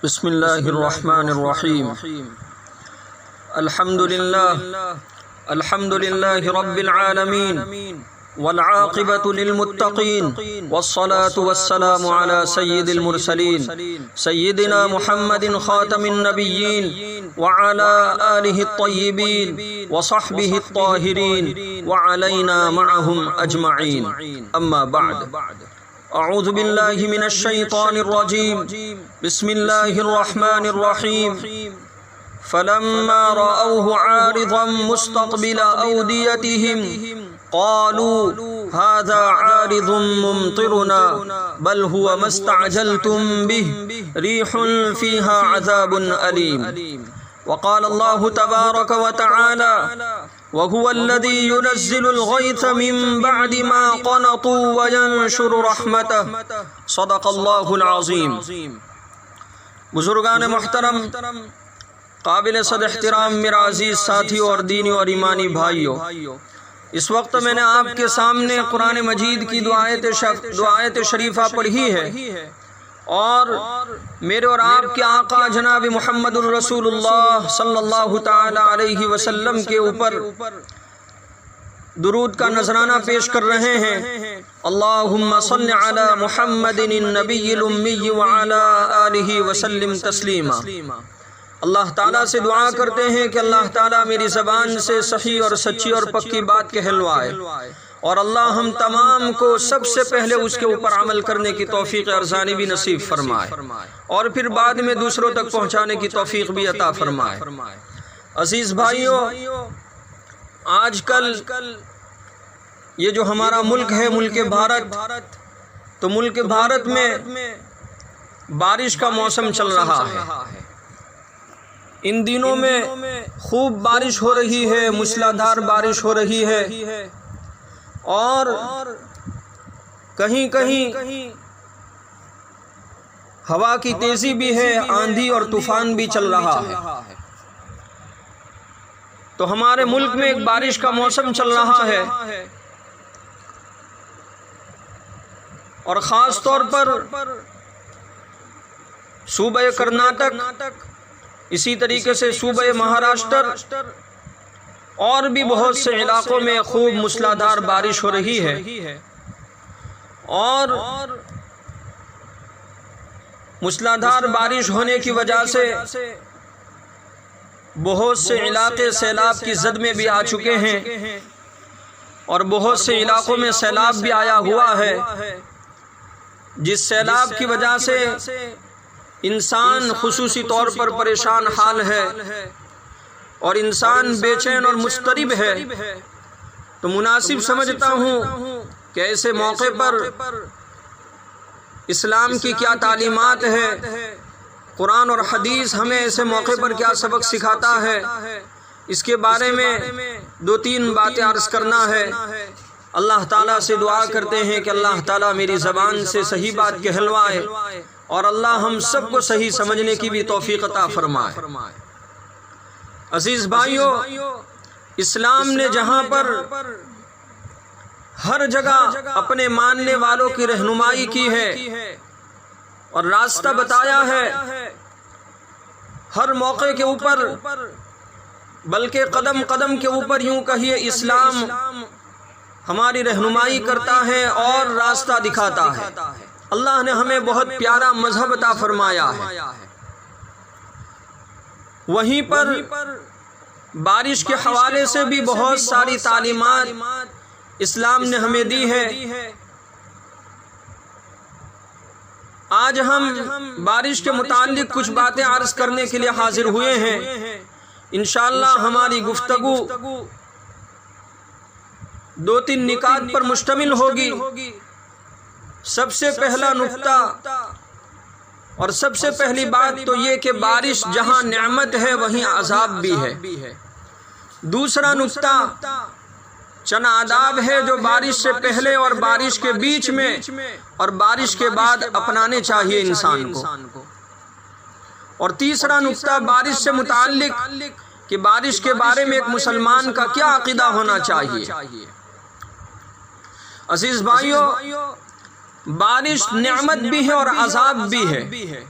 بسم اللہ الرحمن الرحیم الحمد للہ رب العالمین والعاقبۃ للمتقین والصلاة والسلام علی سید المرسلین سیدنا محمد خاتم النبیین وعلی آلہ الطیبین وصحبہ الطاہرین وعلینا معہم اجمعین اما بعد اعوذ باللہ من الشیطان الرجیم بسم اللہ الرحمن الرحیم فلما رأوه عارضا مستقبل أوديتهم قالوا هذا عارض ممطرنا بل هو ما استعجلتم به ريح فيها عذاب أليم وقال الله تبارك وتعالى وهو الذي ينزل الغيث من بعد ما قنطوا وينشر رحمته صدق الله العظيم. بزرگان محترم، قابل صد احترام میرا عزیز ساتھیوں اور دینی اور ایمانی بھائیوں، اس وقت میں نے آپ کے سامنے قرآن مجید کی دو آیت شریفہ پڑھی ہے اور میرے اور آپ کے آقا جناب محمد الرسول اللہ صلی اللہ تعالی علیہ وسلم کے اوپر درود کا نذرانہ پیش کر رہے ہیں. اللہم صل علی محمد النبی الامی وعلی آلہ وسلم تسلیما. اللہ تعالیٰ سے دعا کرتے ہیں کہ اللہ تعالیٰ میری زبان سے صحیح اور سچی اور پکی بات کہلوائے، اور اللہ ہم تمام کو سب سے پہلے اس کے اوپر عمل کرنے کی توفیق ارزانی بھی نصیب فرمائے، اور پھر بعد میں دوسروں تک پہنچانے کی توفیق بھی عطا فرمائے. عزیز بھائیوں، آج کل یہ جو ہمارا ملک ہے، ملک بھارت، تو ملک بھارت میں بارش کا موسم چل رہا ہے. ان دنوں میں خوب بارش ہو رہی ہے، موسلادھار بارش ہو رہی ہے، اور کہیں کہیں ہوا کی تیزی بھی ہے، آندھی اور طوفان بھی چل رہا ہے. تو ہمارے ملک میں ایک بارش کا موسم چل رہا ہے، اور خاص طور پر صوبہ کرناٹک، اسی طریقے سے صوبہ مہاراشٹر اور بھی بہت سے علاقوں میں خوب موسلادھار بارش ہو رہی ہے. اور موسلادھار بارش ہونے کی وجہ سے بہت سے علاقے سیلاب کی زد میں بھی آ چکے ہیں، اور بہت سے علاقوں میں سیلاب بھی آیا ہوا ہے، جس سیلاب کی وجہ سے انسان خصوصی طور پر پریشان حال ہے، اور انسان بے چین اور مضطرب ہے. تو مناسب سمجھتا ہوں کہ ایسے موقع پر اسلام کی کیا تعلیمات ہے، قرآن اور حدیث ہمیں ایسے موقع پر کیا سبق سکھاتا ہے، اس کے بارے میں دو تین باتیں عرض کرنا ہے. اللہ تعالیٰ سے دعا کرتے ہیں کہ اللہ تعالیٰ میری زبان سے صحیح بات کہلوائے، اور اللہ ہم سب کو صحیح سمجھنے کی بھی توفیق عطا فرمائے. عزیز بھائیوں، اسلام نے جہاں پر ہر جگہ اپنے ماننے والوں کی رہنمائی کی ہے اور راستہ بتایا ہے، ہر موقع کے اوپر، بلکہ قدم قدم کے اوپر یوں کہیے اسلام ہماری رہنمائی کرتا ہے اور راستہ دکھاتا ہے. اللہ نے ہمیں بہت پیارا مذہب عطا فرمایا ہے. وہیں پر بارش کے حوالے سے بھی بہت ساری تعلیمات اسلام نے ہمیں دی ہے. آج ہم بارش کے متعلق کچھ باتیں عرض کرنے کے لیے حاضر ہوئے ہیں. انشاءاللہ ہماری گفتگو دو تین نکات پر مشتمل ہوگی. سب سے پہلا نقطہ اور سب سے پہلی بات تو یہ کہ بارش جہاں نعمت ہے وہیں عذاب بھی ہے. دوسرا نقطہ چند آداب ہے جو بارش سے پہلے اور بارش کے بیچ میں اور بارش کے بعد اپنانے چاہیے انسان کو. اور تیسرا نقطہ بارش سے متعلق کہ بارش کے بارے میں ایک مسلمان کا کیا عقیدہ ہونا چاہیے. عزیز بھائیوں، بارش نعمت بھی ہے اور عذاب بھی ہے.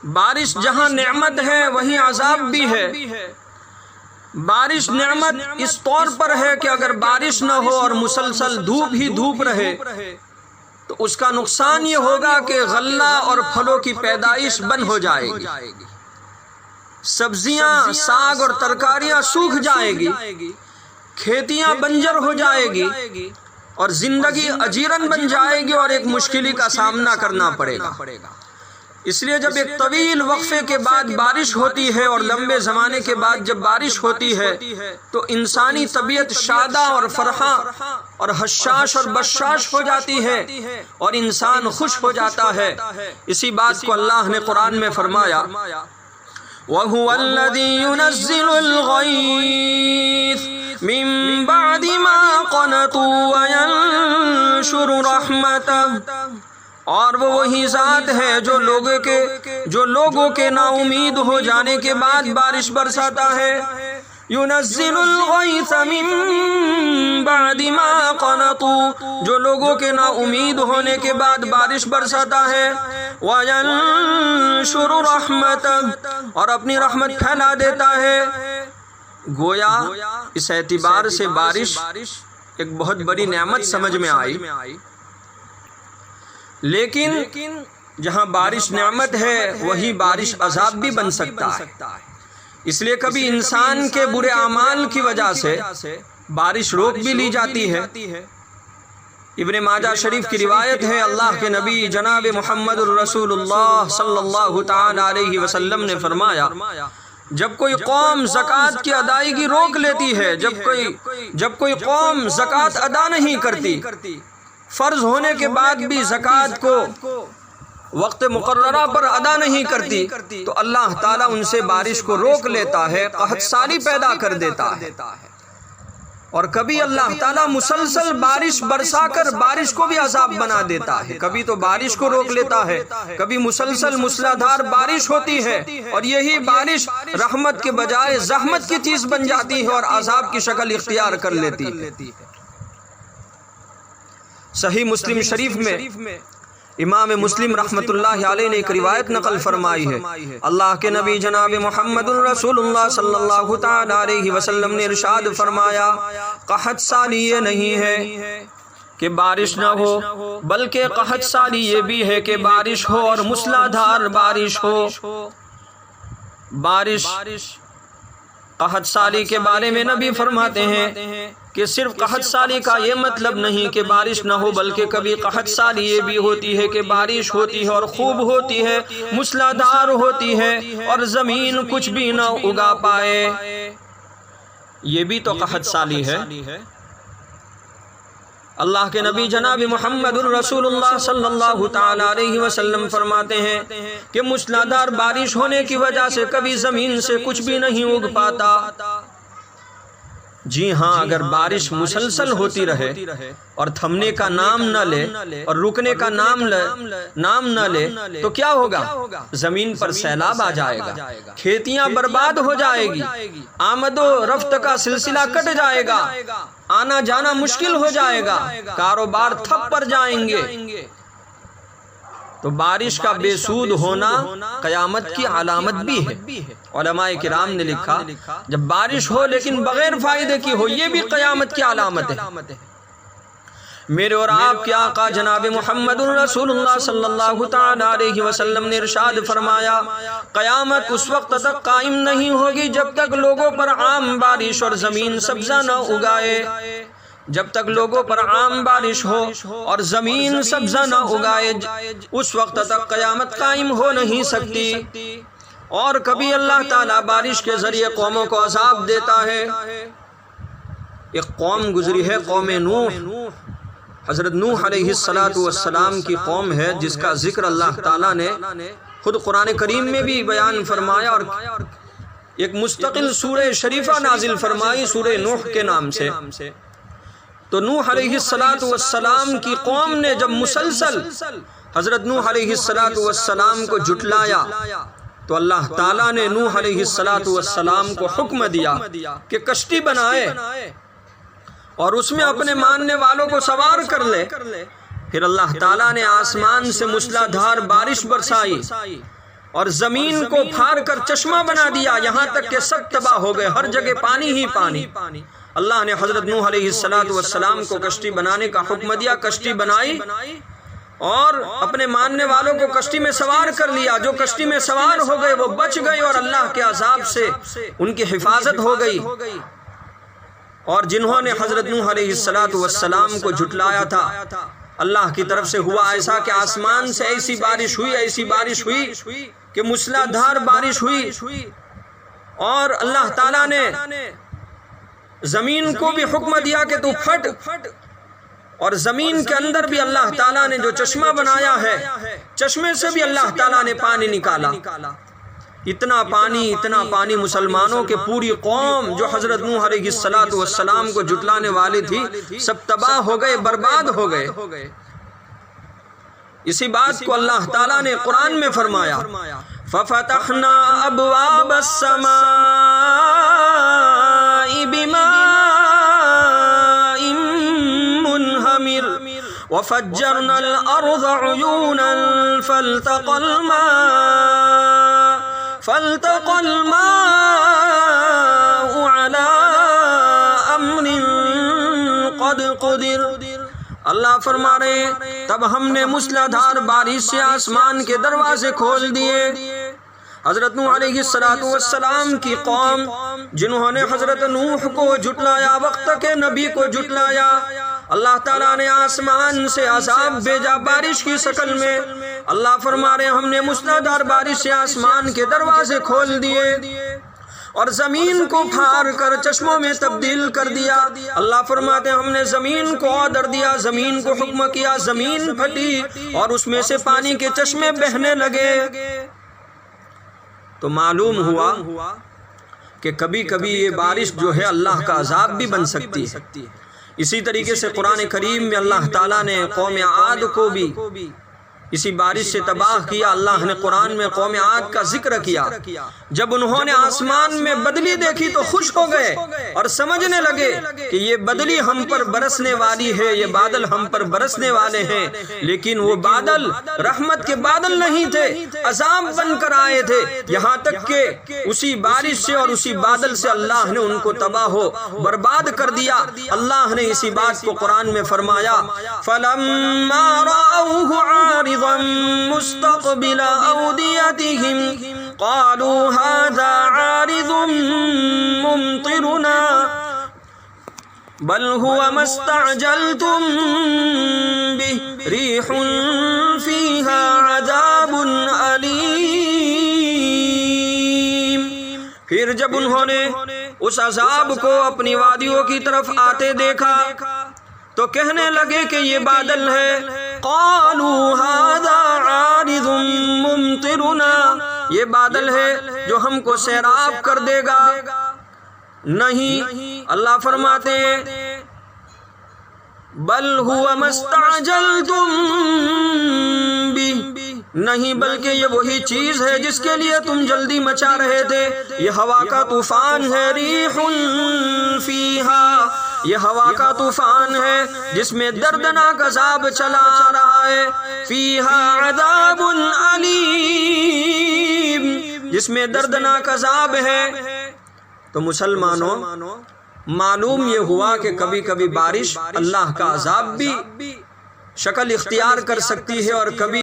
بارش جہاں نعمت ہے وہیں عذاب بھی ہے۔ بارش نعمت اس طور پر ہے کہ اگر بارش نہ ہو اور مسلسل دھوپ ہی دھوپ رہے تو اس کا نقصان یہ ہوگا کہ غلہ اور پھلوں کی پیدائش بند ہو جائے گی، سبزیاں، ساگ اور ترکاریاں سوکھ جائے گی، کھیتیاں بنجر ہو جائے گی اور زندگی اجیرن بن جائے گی اور ایک مشکل کا سامنا کرنا پڑے گا۔ اس لیے جب ایک طویل وقفے کے بعد بارش ہوتی ہے اور لمبے زمانے کے بعد جب بارش ہوتی ہے تو انسانی طبیعت شادہ اور فرحاں اور حشاش اور بشاش ہو جاتی ہے اور انسان خوش ہو جاتا ہے۔ اسی بات کو اللہ نے قرآن میں فرمایا، وَهُوَ الَّذِي يُنَزِّلُ الْغَيْثَ مِن بَعْدِ مَا قَنَطُوا وَيَنشُرُ رَحْمَتَهُ، اور وہ وہی ذات ہے جو لوگوں کے نا امید ہو جانے کے بعد بارش برساتا ہے۔ يُنَزِّلُ الْغَيْثَ مِن بَعْدِ مَا قَنَطُوا، جو لوگوں کے نا امید ہونے کے بعد بارش برساتا ہے۔ وَيَنشُرُ رَحْمَتَهُ، اور اپنی رحمت پھیلا دیتا ہے۔ گویا اس اعتبار سے بارش ایک بہت بڑی نعمت سمجھ میں آئی، لیکن جہاں بارش نعمت ہے وہی بارش عذاب بھی بن سکتا ہے۔ اس لیے کبھی انسان کے برے اعمال کی وجہ سے بارش روک بھی لی جاتی ہے۔ ابن ماجہ شریف کی روایت ہے، اللہ کے نبی جناب محمد الرسول اللہ صلی اللہ تعالی علیہ وسلم نے فرمایا، جب کوئی قوم زکوٰۃ کی ادائیگی روک لیتی ہے، جب کوئی قوم زکوٰۃ ادا نہیں کرتی، فرض ہونے کے بعد بھی زکوٰۃ کو وقت مقررہ پر ادا نہیں کرتی، تو اللہ تعالیٰ ان سے بارش کو روک لیتا ہے، قحط سالی پیدا کر دیتا ہے۔ اور کبھی اللہ تعالیٰ مسلسل بارش برسا کر بارش کو بھی عذاب بنا دیتا ہے، کبھی تو بارش کو روک لیتا ہے، کبھی مسلسل موسلادھار بارش ہوتی ہے اور یہی بارش رحمت کے بجائے زحمت کی چیز بن جاتی ہے اور عذاب کی شکل اختیار کر لیتی ہے۔ صحیح مسلم شریف میں امام مسلم رحمت اللہ علیہ نے ایک روایت نقل فرمائی ہے، اللہ کے نبی جناب محمد الرسول اللہ صلی اللہ تعالی علیہ وسلم نے ارشاد فرمایا، قحط سالی یہ نہیں ہے کہ بارش نہ ہو، بلکہ قحط سالی یہ بھی ہے کہ بارش ہو اور موسلادھار بارش ہو۔ قحط سالی کے بارے میں نبی فرماتے ہیں کہ صرف قحط سالی کا یہ مطلب نہیں کہ بارش نہ ہو، بلکہ کبھی قحط سالی یہ بھی ہوتی ہے کہ بارش ہوتی ہے اور خوب ہوتی ہے، موسلادھار ہوتی ہے اور زمین کچھ بھی نہ اگا پائے، یہ بھی تو قحط سالی ہے۔ اللہ کے نبی جناب محمد الرسول اللہ صلی اللہ تعالی علیہ وسلم فرماتے ہیں کہ موسلادھار بارش ہونے کی وجہ سے کبھی زمین سے کچھ بھی نہیں اگ پاتا۔ جی ہاں، اگر بارش مسلسل ہوتی رہے اور تھمنے کا نام نہ لے اور رکنے کا نام نہ لے تو کیا ہوگا؟ زمین پر سیلاب آ جائے گا، کھیتیاں برباد ہو جائے گی، آمد و رفت کا سلسلہ کٹ جائے گا، آنا جانا مشکل ہو جائے گا، کاروبار ٹھپ پڑ جائیں گے۔ تو بارش کا بے سود ہونا قیامت کی علامت بھی ہے۔ علماء کرام نے لکھا، جب بارش ہو لیکن بغیر فائدے کی ہو، یہ بھی قیامت کی علامت ہے۔ میرے اور آپ کے آقا جناب محمد الرسول اللہ صلی اللہ تعالی علیہ وسلم نے ارشاد فرمایا، قیامت اس وقت تک قائم نہیں ہوگی جب تک لوگوں پر عام بارش اور زمین سبزہ نہ اگائے۔ جب تک لوگوں پر عام بارش ہو اور زمین سبزہ نہ اگائے، اس وقت تک قیامت قائم ہو نہیں سکتی۔ اور کبھی اللہ تعالیٰ بارش کے ذریعے قوموں کو عذاب دیتا ہے۔ ایک قوم گزری ہے، قوم نوح، حضرت نوح علیہ السلام کی قوم ہے، جس کا ذکر اللہ تعالیٰ نے خود قرآن کریم میں بھی بیان فرمایا اور ایک مستقل سورہ شریفہ نازل فرمائی سورہ نوح کے نام سے۔ تو نوح علیہ السلام کی قوم نے جب مسلسل حضرت نوح علیہ السلام کو جھٹلایا تو اللہ تعالیٰ نے نوح علیہ السلام کو حکم دیا کہ کشتی بنائے اور اس میں اپنے ماننے والوں کو سوار کر لے۔ پھر اللہ تعالیٰ نے آسمان سے موسلادھار بارش برسائی اور زمین کو پھاڑ کر چشمہ بنا دیا، یہاں تک کہ سب تباہ ہو گئے، ہر جگہ پانی ہی پانی۔ اللہ نے حضرت نوح علیہ السلام کو کشتی بنانے کا حکم دیا، کشتی بنائی اور اپنے ماننے والوں کو کشتی میں سوار کر لیا۔ جو کشتی میں سوار ہو گئے وہ بچ گئے اور اللہ کے عذاب سے ان کی حفاظت ہو گئی۔ اور جنہوں نے حضرت نوح علیہ السلام کو جھٹلایا تھا، اللہ کی طرف سے ہوا ایسا کہ آسمان سے ایسی بارش ہوئی کہ موسلا دھار بارش ہوئی، اور اللہ تعالیٰ نے زمین کو بھی حکم دیا کہ تو پھٹ، اور زمین کے اندر بھی اللہ تعالیٰ نے جو چشمہ بنایا ہے، چشمے سے بھی اللہ تعالیٰ نے پانی نکالا۔ اتنا پانی مسلمانوں کے پوری قوم جو حضرت نوح علیہ السلام کو جھٹلانے والی تھی، سب تباہ ہو گئے، برباد ہو گئے۔ اسی بات کو اللہ تعالیٰ نے قرآن میں فرمایا، فَفَتَحْنَا أَبْوَابَ السَّمَاءِ بِمَاءٍ مُنْهَمِرٍ وَفَجَّرْنَا الْأَرْضَ عُيُونًا فَالْتَقَى الْمَاءُ عَلَى أَمْرٍ قَدْ قُدِرَ۔ اللہ فرما رہے ہیں تب ہم نے موسلادھار بارش سے آسمان کے دروازے کھول دیے۔ حضرت نوح علیہ السلام کی قوم جنہوں نے حضرت نوح کو جھٹلایا، وقت کے نبی کو جھٹلایا، اللہ تعالیٰ نے آسمان سے عذاب بھیجا بارش کی شکل میں۔ اللہ فرما رہے ہیں ہم نے موسلادھار بارش سے آسمان کے دروازے کھول دیے اور زمین کو پھاڑ کر چشموں میں تبدیل کر دیا۔ اللہ فرماتے ہیں ہم نے زمین کو آرڈر دیا، زمین کو حکم کیا، زمین پھٹی اور اس میں سے پانی کے چشمے بہنے لگے۔ تو معلوم ہوا کہ کبھی کبھی یہ بارش جو ہے اللہ کا عذاب بھی بن سکتی ہے۔ اسی طریقے سے قرآن کریم میں اللہ تعالیٰ نے قوم عاد کو بھی اسی بارش سے تباہ کیا۔ اللہ نے قرآن میں قوم عاد کا ذکر کیا، جب انہوں نے آسمان میں بدلی دیکھی تو خوش ہو گئے اور سمجھنے لگے کہ یہ بدلی ہم پر برسنے والی ہے، یہ بادل ہم پر برسنے والے ہیں، لیکن وہ بادل رحمت کے بادل نہیں تھے، عذاب بن کر آئے تھے، یہاں تک کہ اسی بارش سے اور اسی بادل سے اللہ نے ان کو تباہ و برباد کر دیا۔ اللہ نے اسی بات کو قرآن میں فرمایا، فَلَمَّا رَأَوْهُ عَارِضًا مستقبل أوديتهم قالوا هذا عارض ممطرنا بل هو ما استعجلتم به ريح فيها عذاب أليم۔ پھر جب انہوں نے اس عذاب کو اپنی وادیوں کی طرف آتے دیکھا تو کہنے لگے کہ یہ بادل ہے، قالوا هذا عارض ممطرنا، یہ بادل ہے جو ہم کو سیراب کر دے گا۔ نہیں، اللہ فرماتے ہیں بل هو ما استعجلتم به، نہیں بلکہ یہ وہی چیز ہے جس کے لیے تم جلدی مچا رہے تھے۔ یہ ہوا کا طوفان ہے، ریح فیہا، یہ ہوا کا طوفان ہے جس میں دردناک عذاب چلا آ رہا ہے، فیہا عذاب علیم، جس میں دردناک عذاب ہے۔ تو مسلمانوں معلوم یہ ہوا کہ کبھی کبھی بارش اللہ کا عذاب بھی شکل اختیار کر سکتی ہے اور کبھی